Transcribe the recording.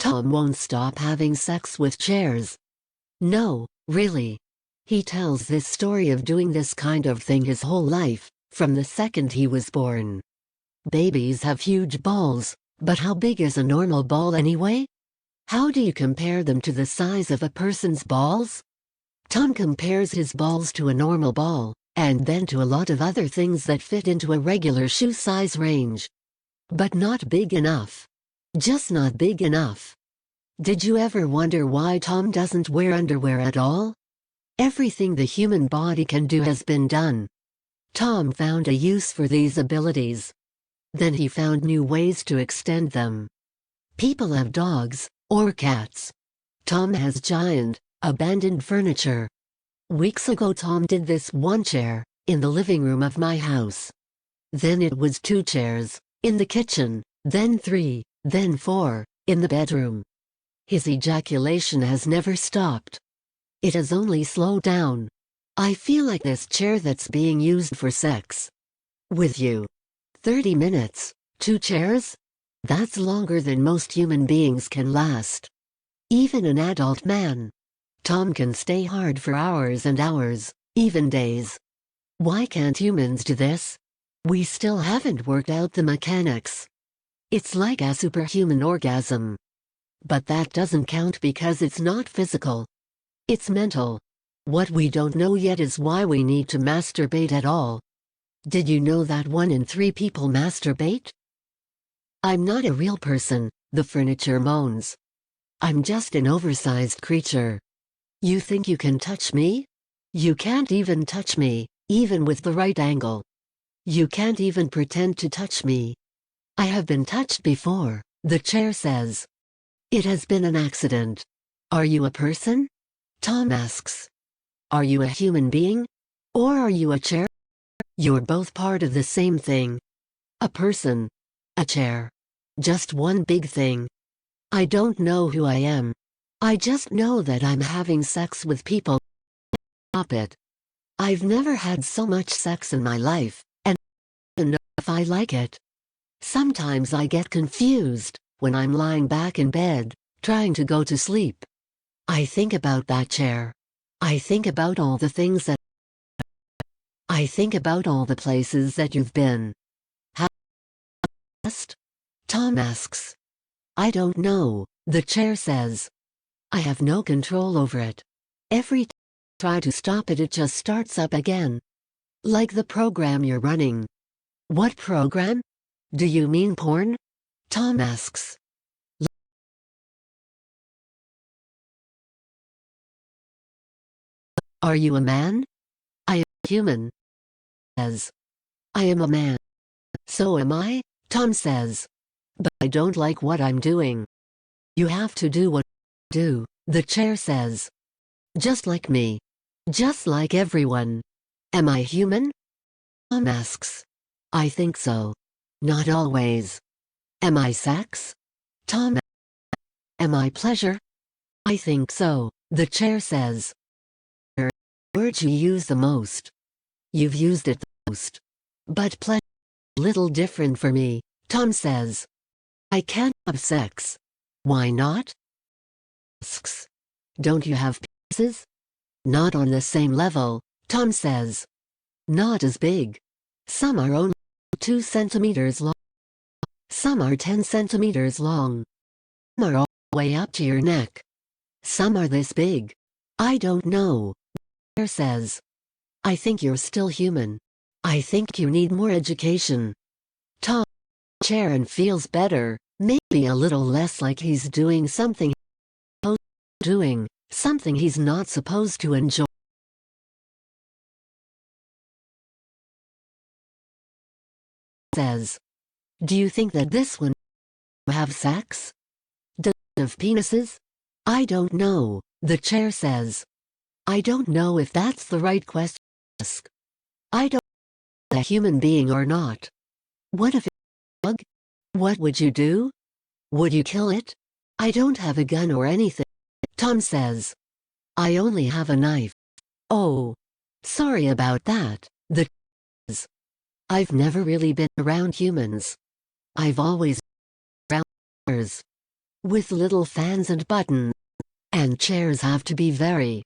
Tom won't stop having sex with chairs. No, really. He tells this story of doing this kind of thing his whole life, from the second he was born. Babies have huge balls, but how big is a normal ball anyway? How do you compare them to the size of a person's balls? Tom compares his balls to a normal ball, and then to a lot of other things that fit into a regular shoe size range. But not big enough. Just not big enough. Did you ever wonder why Tom doesn't wear underwear at all? Everything the human body can do has been done. Tom found a use for these abilities. Then he found new ways to extend them. People have dogs, or cats. Tom has giant, abandoned furniture. Weeks ago Tom did this one chair, in the living room of my house. Then it was 2 chairs, in the kitchen, then 3, then 4, in the bedroom. His ejaculation has never stopped. It has only slowed down. I feel like this chair that's being used for sex. With you. 30 minutes, 2 chairs? That's longer than most human beings can last. Even an adult man. Tom can stay hard for hours and hours, even days. Why can't humans do this? We still haven't worked out the mechanics. It's like a superhuman orgasm. But that doesn't count because it's not physical. It's mental. What we don't know yet is why we need to masturbate at all. Did you know that 1 in 3 people masturbate? I'm not a real person, the furniture moans. I'm just an oversized creature. You think you can touch me? You can't even touch me, even with the right angle. You can't even pretend to touch me. I have been touched before, the chair says. It has been an accident. Are you a person? Tom asks. Are you a human being? Or are you a chair? You're both part of the same thing. A person. A chair. Just one big thing. I don't know who I am. I just know that I'm having sex with people. Stop it. I've never had so much sex in my life, and I don't know if I like it. Sometimes I get confused when I'm lying back in bed, trying to go to sleep. I think about that chair. I think about all the things that I think about all the places that you've been. How fast? Tom asks. I don't know, the chair says. I have no control over it. Every time I try to stop it, it just starts up again. Like the program you're running. What program? Do you mean porn? Tom asks. Are you a man? I am human. Says. I am a man. So am I, Tom says. But I don't like what I'm doing. You have to do what you do, the chair says. Just like me. Just like everyone. Am I human? Tom asks. I think so. Not always. Am I sex? Tom asks. Am I pleasure? I think so, the chair says. The word you use the most. You've used it the most. But pleasure is a little different for me, Tom says. I can't have sex. Why not? Asks. Don't you have penises? Not on the same level, Tom says. Not as big. Some are only 2 centimeters long. Some are 10 centimeters long. Some are all the way up to your neck. Some are this big. I don't know, the chair says. I think you're still human. I think you need more education. Tom sits in the chair and feels better, maybe a little less like he's doing something he's supposed to be doing, something he's not supposed to enjoy. Says. Do you think that this one will have sex? Does it have penises? I don't know, the chair says. I don't know if that's the right question to ask. I don't know if it's a human being or not. What if it's a dog? What would you do? Would you kill it? I don't have a gun or anything, Tom says. I only have a knife. Oh. Sorry about that, the chair says. I've never really been around humans. I've always been around others. with little fans and buttons. And chairs have to be very,